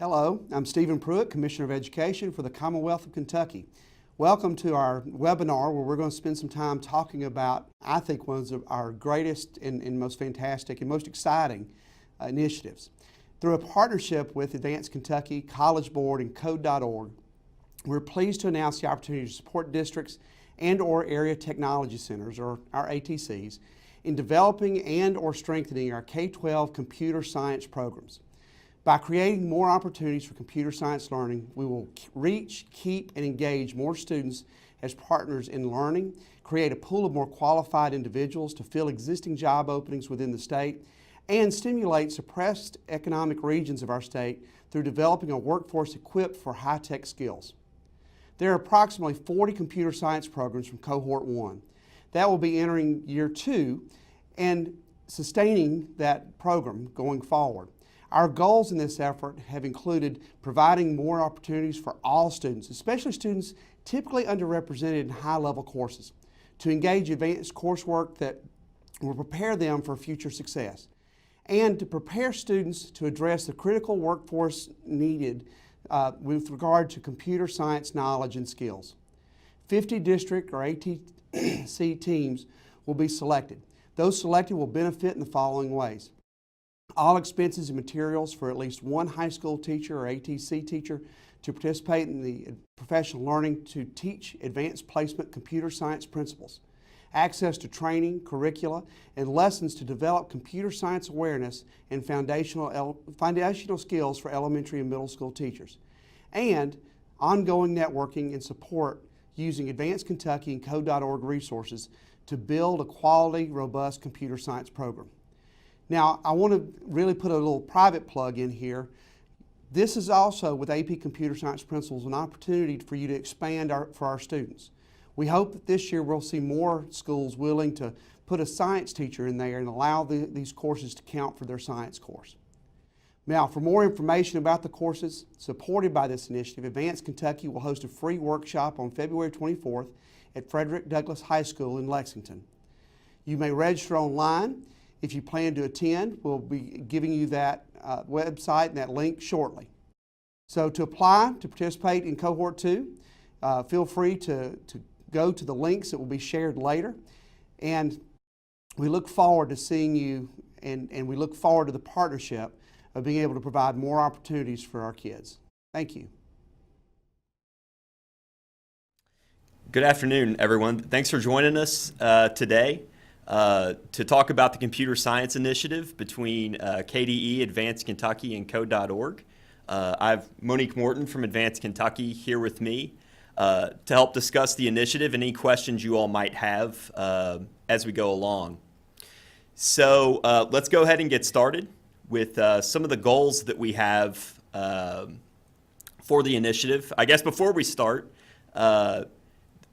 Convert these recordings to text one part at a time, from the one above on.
Hello, I'm Stephen Pruitt, Commissioner of Education for the Commonwealth of Kentucky. Welcome to our webinar where we're going to spend some time talking about, I think, one of our greatest and most fantastic and most exciting initiatives. Through a partnership with Advance Kentucky, College Board, and Code.org, we're pleased to announce the opportunity to support districts and/or area technology centers, or our ATCs, in developing and/or strengthening our K-12 computer science programs. By creating more opportunities for computer science learning, we will reach, keep, and engage more students as partners in learning, create a pool of more qualified individuals to fill existing job openings within the state, and stimulate suppressed economic regions of our state through developing a workforce equipped for high-tech skills. There are approximately 40 computer science programs from Cohort 1. That will be entering Year 2 and sustaining that program going forward. Our goals in this effort have included providing more opportunities for all students, especially students typically underrepresented in high-level courses, to engage advanced coursework that will prepare them for future success, and to prepare students to address the critical workforce needed with regard to computer science knowledge and skills. 50 district or ATC teams will be selected. Those selected will benefit in the following ways. All expenses and materials for at least one high school teacher or ATC teacher to participate in the professional learning to teach advanced placement computer science principles. Access to training, curricula, and lessons to develop computer science awareness and foundational skills for elementary and middle school teachers. And ongoing networking and support using Advance Kentucky and Code.org resources to build a quality, robust computer science program. Now, I want to really put a little private plug in here. This is also, with AP Computer Science Principles, an opportunity for you to expand for our students. We hope that this year we'll see more schools willing to put a science teacher in there and allow these courses to count for their science course. Now, for more information about the courses supported by this initiative, Advance Kentucky will host a free workshop on February 24th at Frederick Douglass High School in Lexington. You may register online. If you plan to attend, we'll be giving you that website and that link shortly. So to apply to participate in Cohort 2, feel free to go to the links that will be shared later. And we look forward to seeing you, and we look forward to the partnership of being able to provide more opportunities for our kids. Thank you. Good afternoon, everyone. Thanks for joining us today. To talk about the Computer Science Initiative between KDE, Advance Kentucky, and Code.org. I have Monique Morton from Advance Kentucky here with me to help discuss the initiative and any questions you all might have as we go along. So let's go ahead and get started with some of the goals that we have for the initiative. I guess before we start,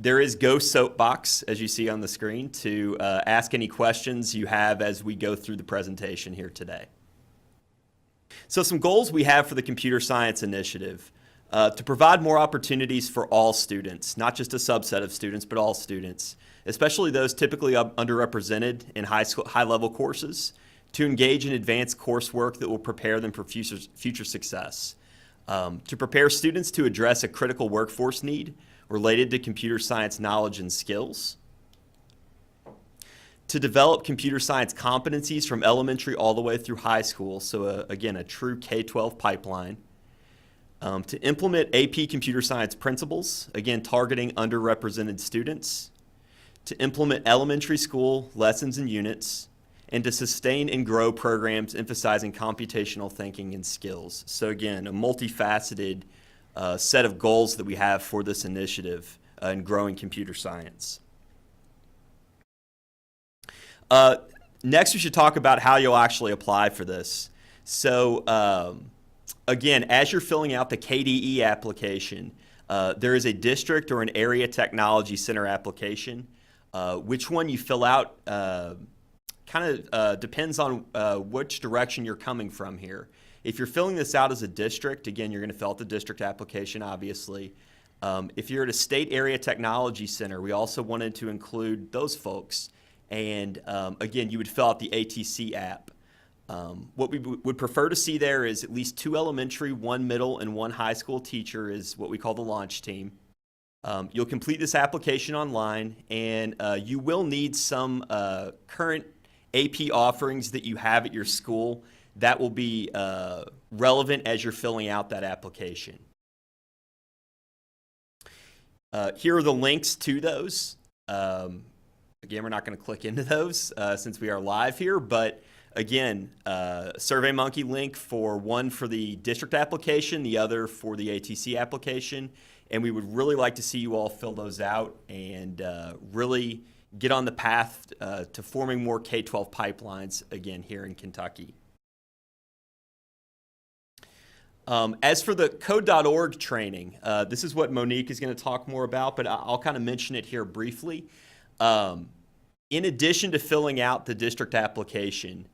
there is Go Soapbox, as you see on the screen, to ask any questions you have as we go through the presentation here today. So some goals we have for the Computer Science Initiative. To provide more opportunities for all students, not just a subset of students, but all students, especially those typically underrepresented in high-level courses, to engage in advanced coursework that will prepare them for future success. To prepare students to address a critical workforce need related to computer science knowledge and skills, to develop computer science competencies from elementary all the way through high school, so again, a true K-12 pipeline, to implement AP computer science principles, again, targeting underrepresented students, to implement elementary school lessons and units, and to sustain and grow programs emphasizing computational thinking and skills. So again, a multifaceted set of goals that we have for this initiative in growing computer science. Next, we should talk about how you'll actually apply for this. So again, as you're filling out the KDE application, there is a district or an area technology center application. Which one you fill out kind of depends on which direction you're coming from here. If you're filling this out as a district, again, you're going to fill out the district application, obviously. If you're at a state area technology center, we also wanted to include those folks. And again, you would fill out the ATC app. What we would prefer to see there is at least 2 elementary, 1 middle, and 1 high school teacher is what we call the launch team. You'll complete this application online, and you will need some current AP offerings that you have at your school that will be relevant as you're filling out that application. Here are the links to those. Again, we're not going to click into those since we are live here, but again, SurveyMonkey link for one for the district application, the other for the ATC application, and we would really like to see you all fill those out and really get on the path to forming more K-12 pipelines again here in Kentucky. As for the code.org training, this is what Monique is going to talk more about, but I'll kind of mention it here briefly. In addition to filling out the district application,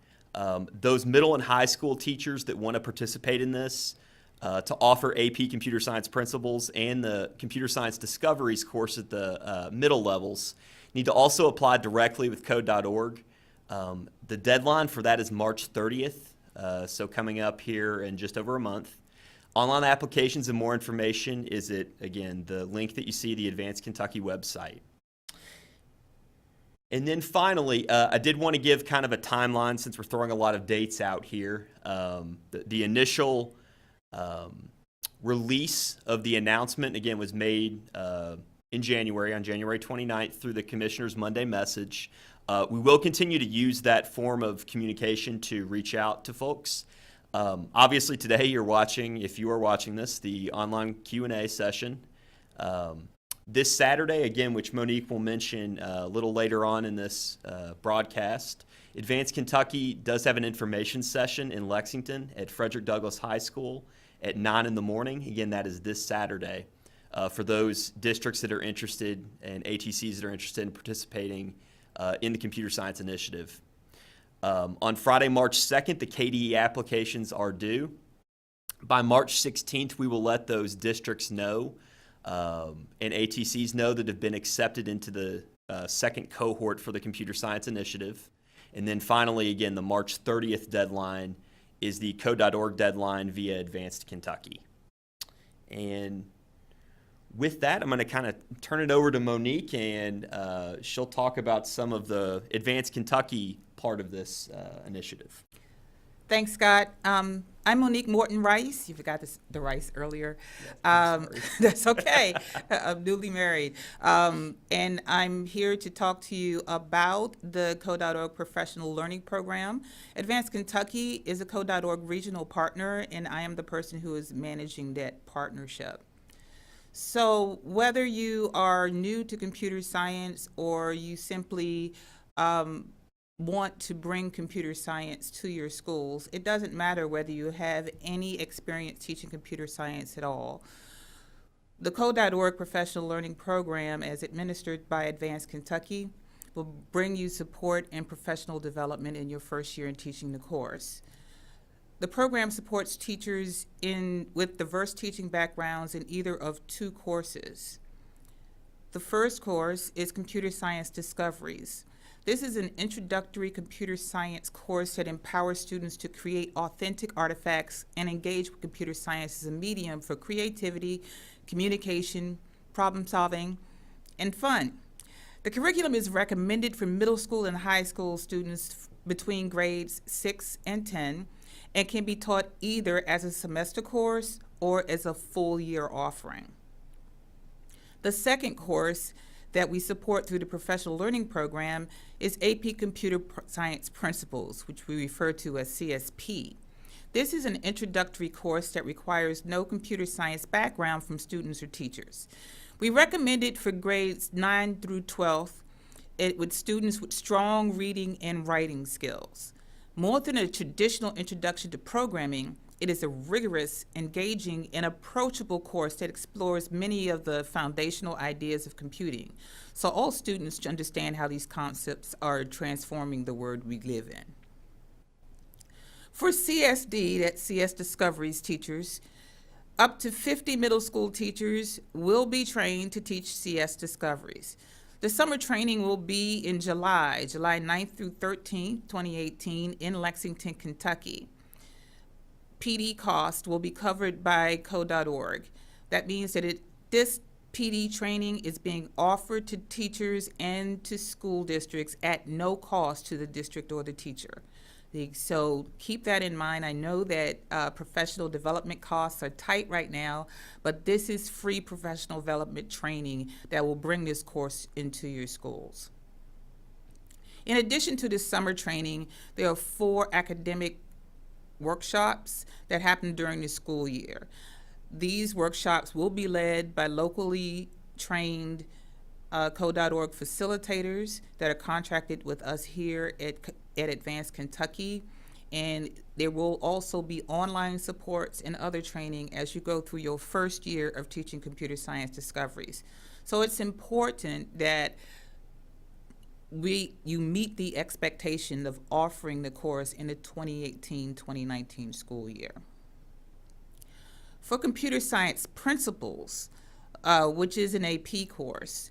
those middle and high school teachers that want to participate in this to offer AP Computer Science Principles and the Computer Science Discoveries course at the middle levels need to also apply directly with code.org. The deadline for that is March 30th, so coming up here in just over a month. Online applications and more information is at, again, the link that you see, the Advanced Kentucky website. And then finally, I did want to give kind of a timeline since we're throwing a lot of dates out here. The initial release of the announcement, again, was made in January, on January 29th, through the Commissioner's Monday message. We will continue to use that form of communication to reach out to folks. Obviously, today you're watching, if you are watching this, the online Q&A session. This Saturday, again, which Monique will mention a little later on in this broadcast, Advanced Kentucky does have an information session in Lexington at Frederick Douglass High School at 9 in the morning. Again, that is this Saturday for those districts that are interested and ATCs that are interested in participating in the Computer Science Initiative. On Friday, March 2nd, the KDE applications are due. By March 16th, we will let those districts know and ATCs know that have been accepted into the second cohort for the Computer Science Initiative. And then finally, again, the March 30th deadline is the code.org deadline via Advanced Kentucky. And with that, I'm going to kind of turn it over to Monique, and she'll talk about some of the Advanced Kentucky part of this initiative. Thanks, Scott. I'm Monique Morton Rice. You forgot the Rice earlier. That's okay. I'm newly married. And I'm here to talk to you about the Code.org Professional Learning Program. Advanced Kentucky is a Code.org regional partner, and I am the person who is managing that partnership. So whether you are new to computer science or you simply want to bring computer science to your schools, it doesn't matter whether you have any experience teaching computer science at all. The Code.org Professional Learning Program, as administered by Advanced Kentucky, will bring you support and professional development in your first year in teaching the course. The program supports teachers with diverse teaching backgrounds in either of 2 courses. The first course is Computer Science Discoveries. This is an introductory computer science course that empowers students to create authentic artifacts and engage with computer science as a medium for creativity, communication, problem solving, and fun. The curriculum is recommended for middle school and high school students between grades 6 and 10, and can be taught either as a semester course or as a full year offering. The second course that we support through the Professional Learning Program is AP Computer Science Principles, which we refer to as CSP. This is an introductory course that requires no computer science background from students or teachers. We recommend it for grades 9 through 12 with students with strong reading and writing skills. More than a traditional introduction to programming, it is a rigorous, engaging, and approachable course that explores many of the foundational ideas of computing, so all students understand how these concepts are transforming the world we live in. For CSD, that's CS Discoveries teachers, up to 50 middle school teachers will be trained to teach CS Discoveries. The summer training will be in July 9th through 13th, 2018, in Lexington, Kentucky. PD cost will be covered by code.org. That means that this PD training is being offered to teachers and to school districts at no cost to the district or the teacher. So keep that in mind. I know that professional development costs are tight right now, but this is free professional development training that will bring this course into your schools. In addition to this summer training, there are 4 academic workshops that happen during the school year. These workshops will be led by locally trained code.org facilitators that are contracted with us here at Advanced Kentucky, and there will also be online supports and other training as you go through your first year of teaching computer science discoveries. So it's important that you meet the expectation of offering the course in the 2018-2019 school year. For computer science principles, which is an AP course,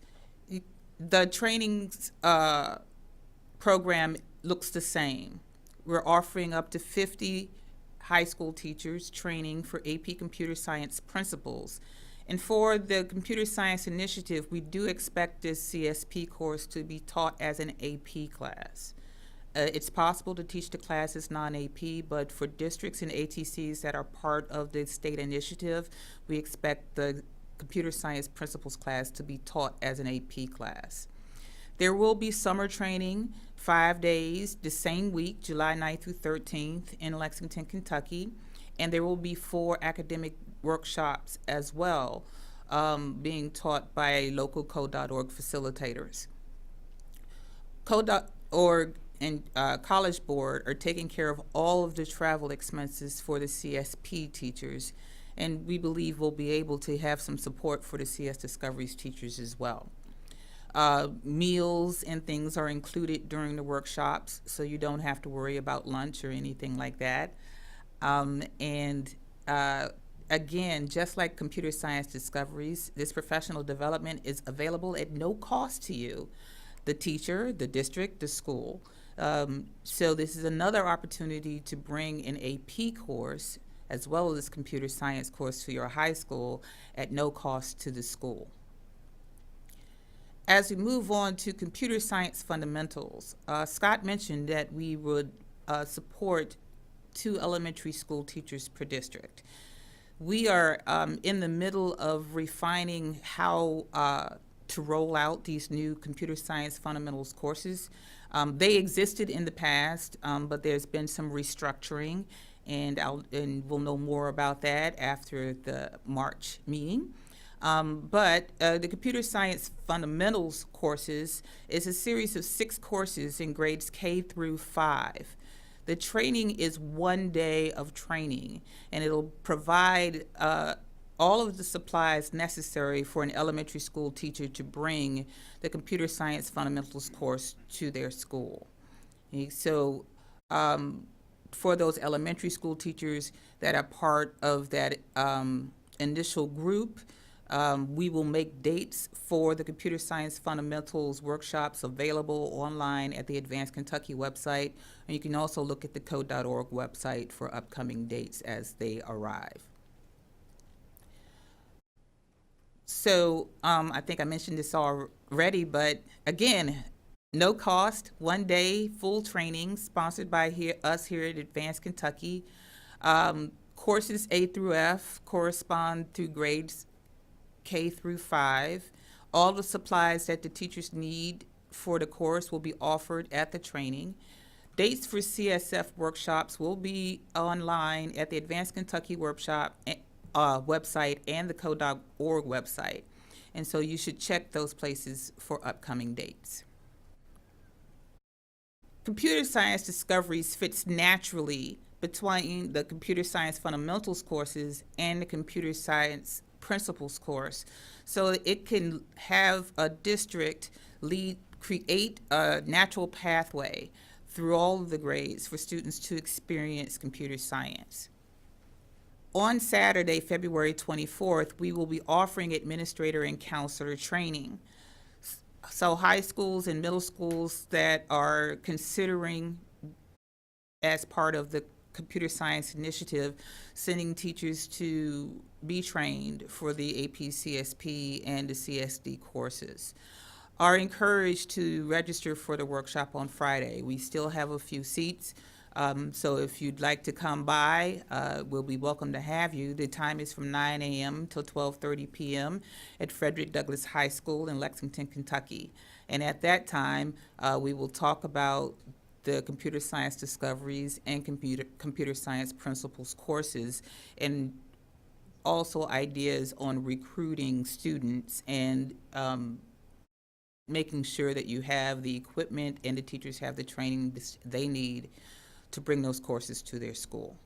the training program looks the same. We're offering up to 50 high school teachers training for AP computer science principles. And for the computer science initiative, we do expect this CSP course to be taught as an AP class. It's possible to teach the class as non-AP, but for districts and ATCs that are part of the state initiative, we expect the computer science principles class to be taught as an AP class. There will be summer training, 5 days, the same week, July 9th through 13th in Lexington, Kentucky, and there will be 4 academic workshops as well, being taught by local code.org facilitators. Code.org and College Board are taking care of all of the travel expenses for the CSP teachers, and we believe we'll be able to have some support for the CS Discoveries teachers as well. Meals and things are included during the workshops, so you don't have to worry about lunch or anything like that. Again, just like Computer Science Discoveries, this professional development is available at no cost to you, the teacher, the district, the school. So this is another opportunity to bring an AP course as well as computer science course to your high school at no cost to the school. As we move on to computer science fundamentals, Scott mentioned that we would support 2 elementary school teachers per district. We are in the middle of refining how to roll out these new computer science fundamentals courses. They existed in the past, but there's been some restructuring, and we'll know more about that after the March meeting. But the computer science fundamentals courses is a series of 6 courses in grades K through 5. The training is 1 day of training, and it'll provide all of the supplies necessary for an elementary school teacher to bring the computer science fundamentals course to their school. Okay, so for those elementary school teachers that are part of that initial group, we will make dates for the computer science fundamentals workshops available online at the Advanced Kentucky website, and you can also look at the code.org website for upcoming dates as they arrive. So I think I mentioned this already, but again, no cost, 1 day, full training, sponsored by us here at Advanced Kentucky. Courses A through F correspond to grades K through 5. All the supplies that the teachers need for the course will be offered at the training. Dates for CSF workshops will be online at the Advanced Kentucky workshop website and the code.org website. And so you should check those places for upcoming dates. Computer Science Discoveries fits naturally between the Computer Science Fundamentals courses and the Computer Science Principles course. So it can have a district create a natural pathway through all of the grades for students to experience computer science. On Saturday, February 24th, we will be offering administrator and counselor training. So high schools and middle schools that are considering, as part of the computer science initiative, sending teachers to be trained for the AP CSP and the CSD courses, are encouraged to register for the workshop on Friday. We still have a few seats, so if you'd like to come by, we'll be welcome to have you. The time is from 9 a.m. till 12:30 p.m. at Frederick Douglass High School in Lexington, Kentucky. And at that time, we will talk about the computer science discoveries and computer science principles courses, and also ideas on recruiting students and making sure that you have the equipment and the teachers have the training they need to bring those courses to their school.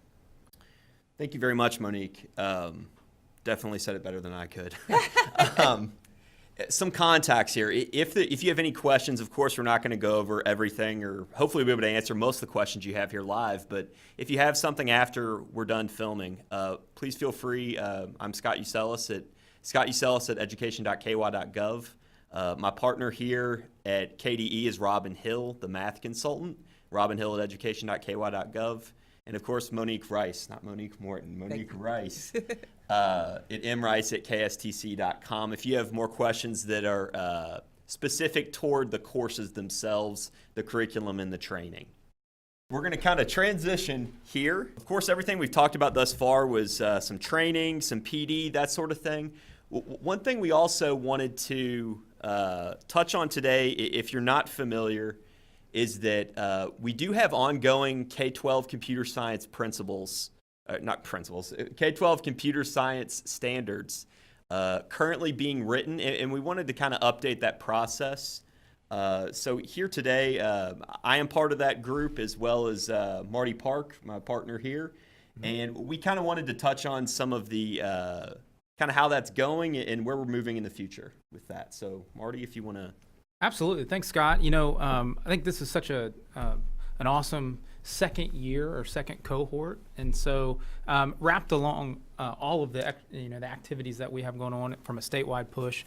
Thank you very much, Monique. Definitely said it better than I could. Some contacts here. If you have any questions, of course, we're not going to go over everything, or hopefully we'll be able to answer most of the questions you have here live. But if you have something after we're done filming, please feel free. I'm Scott Uselis at education.ky.gov. My partner here at KDE is Robin Hill, the math consultant. Robin Hill at education.ky.gov. And of course, Monique Rice, not Monique Morton, Monique Rice at mrice@kstc.com. If you have more questions that are specific toward the courses themselves, the curriculum, and the training. We're going to kind of transition here. Of course, everything we've talked about thus far was some training, some PD, that sort of thing. One thing we also wanted to touch on today, if you're not familiar, is that we do have ongoing K-12 computer science K-12 computer science standards currently being written, and we wanted to kind of update that process. So here today, I am part of that group, as well as Marty Park, my partner here, and we kind of wanted to touch on some of the kind of how that's going and where we're moving in the future with that. So Marty, if you want to. Absolutely. Thanks, Scott. I think this is such an awesome second year or second cohort. And so wrapped along all of the activities that we have going on from a statewide push,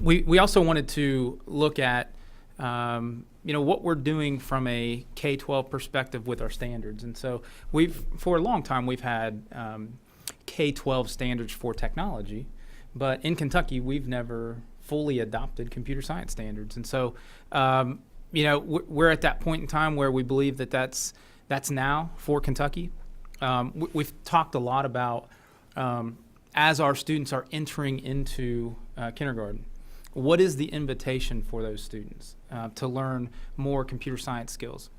we also wanted to look at what we're doing from a K-12 perspective with our standards. And so for a long time, we've had K-12 standards for technology, but in Kentucky, we've never fully adopted computer science standards. And so, we're at that point in time where we believe that that's now for Kentucky. We've talked a lot about, as our students are entering into kindergarten, what is the invitation for those students to learn more computer science skills?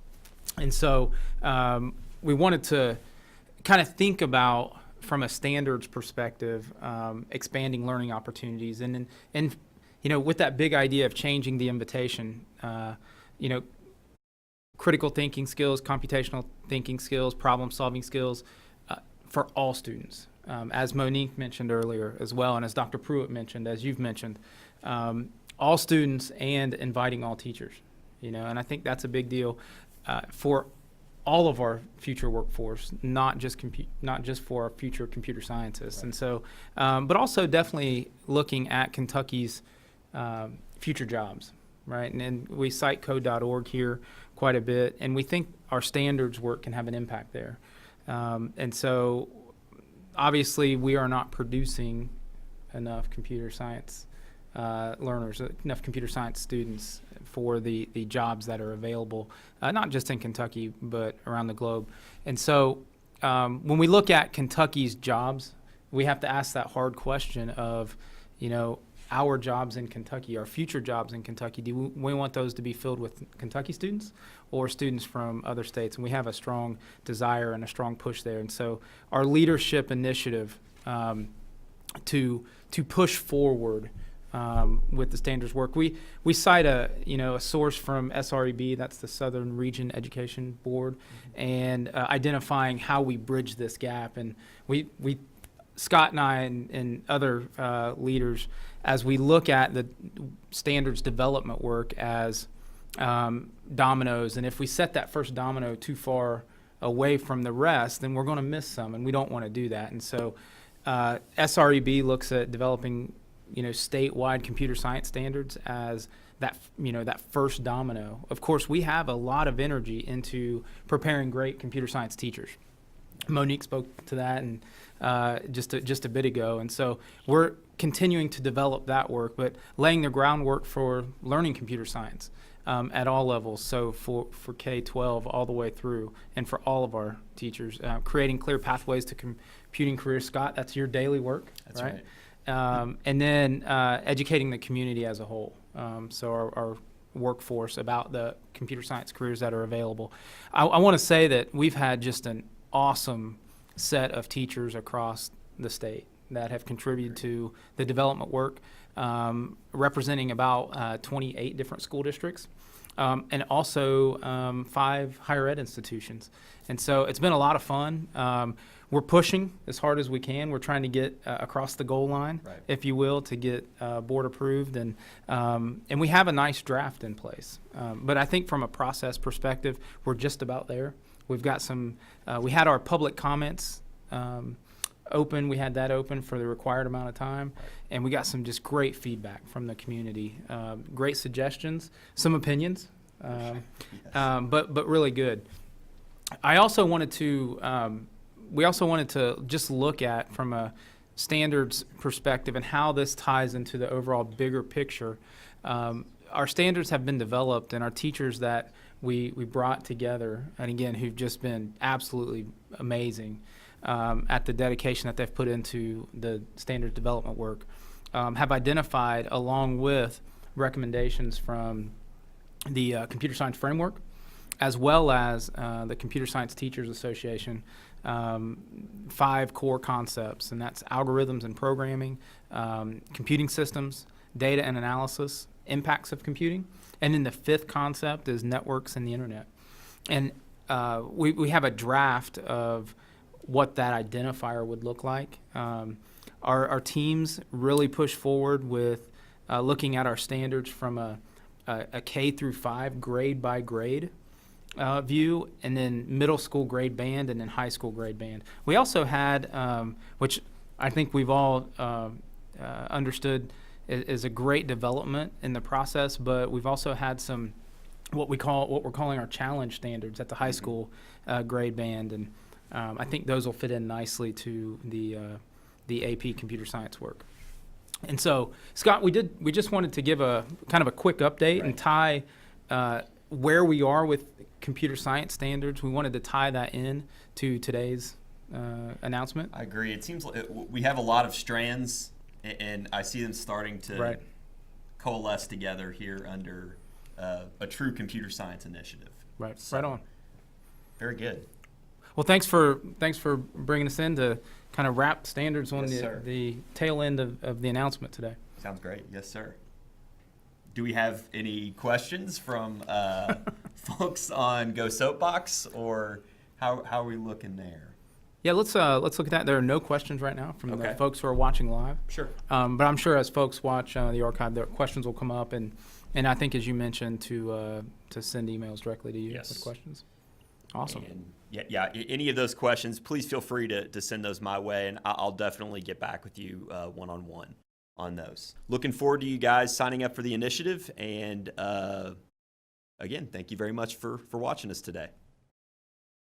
And so we wanted to kind of think about, from a standards perspective, expanding learning opportunities, and with that big idea of changing the invitation, critical thinking skills, computational thinking skills, problem-solving skills for all students, as Monique mentioned earlier as well, and as Dr. Pruitt mentioned, as you've mentioned, all students and inviting all teachers. And I think that's a big deal for all of our future workforce, not just for our future computer scientists. Right. And so, but also definitely looking at Kentucky's future jobs, right? And we cite code.org here quite a bit, and we think our standards work can have an impact there. And so, obviously, we are not producing enough computer science learners, enough computer science students for the jobs that are available, not just in Kentucky, but around the globe. And so when we look at Kentucky's jobs, we have to ask that hard question of, our jobs in Kentucky, our future jobs in Kentucky, do we want those to be filled with Kentucky students or students from other states? And we have a strong desire and a strong push there. And so our leadership initiative to push forward with the standards work. We cite a source from SREB, that's the Southern Region Education Board, and identifying how we bridge this gap. And we Scott and I and other leaders, as we look at the standards development work as dominoes, and if we set that first domino too far away from the rest, then we're going to miss some, and we don't want to do that. And so SREB looks at developing statewide computer science standards as that, that first domino. Of course, we have a lot of energy into preparing great computer science teachers. Monique spoke to that and just a bit ago, and so we're continuing to develop that work, but laying the groundwork for learning computer science at all levels. So for K-12 all the way through, and for all of our teachers, creating clear pathways to computing careers. Scott, that's your daily work. That's right. right. And then educating the community as a whole. So our workforce about the computer science careers that are available. I want to say that we've had just an awesome set of teachers across the state that have contributed to the development work, representing about 28 different school districts, and also 5 higher ed institutions. And so it's been a lot of fun. We're pushing as hard as we can. We're trying to get across the goal line, Right. if you will, to get board approved, and we have a nice draft in place. But I think from a process perspective, we're just about there. We've got some. We had our public comments open. We had that open for the required amount of time, and we got some just great feedback from the community. Great suggestions, some opinions, but really good. I also wanted to. We also wanted to just look at from a standards perspective and how this ties into the overall bigger picture. Our standards have been developed, and our teachers that we brought together, and again, who've just been absolutely amazing at the dedication that they've put into the standards development work, have identified, along with recommendations from the Computer Science Framework, as well as the Computer Science Teachers Association, 5 core concepts, and that's algorithms and programming, computing systems, data and analysis, impacts of computing, and then the 5th concept is networks and the internet. And we have a draft of what that identifier would look like. Our teams really push forward with looking at our standards from a K through 5 grade by grade view, and then middle school grade band, and then high school grade band. We also had, which I think we've all understood is a great development in the process, but we've also had some what we're calling our challenge standards at the high school grade band, and I think those will fit in nicely to the AP computer science work. And so, Scott, we just wanted to give a kind of a quick update and tie where we are with computer science standards. We wanted to tie that in to today's announcement. I agree. It seems like we have a lot of strands, and I see them starting to coalesce together here under a true computer science initiative. Right. So, right on. Very good. Well, thanks for bringing us in to kind of wrap standards on Yes, sir. the tail end of the announcement today. Sounds great. Yes, sir. Do we have any questions from folks on Go Soapbox, or how are we looking there? Yeah, let's look at that. There are no questions right now from the folks who are watching live. Sure. But I'm sure as folks watch the archive, their questions will come up, and I think, as you mentioned, to send emails directly to you with questions. Awesome. And any of those questions, please feel free to send those my way, and I'll definitely get back with you one-on-one on those. Looking forward to you guys signing up for the initiative, and again, thank you very much for watching us today.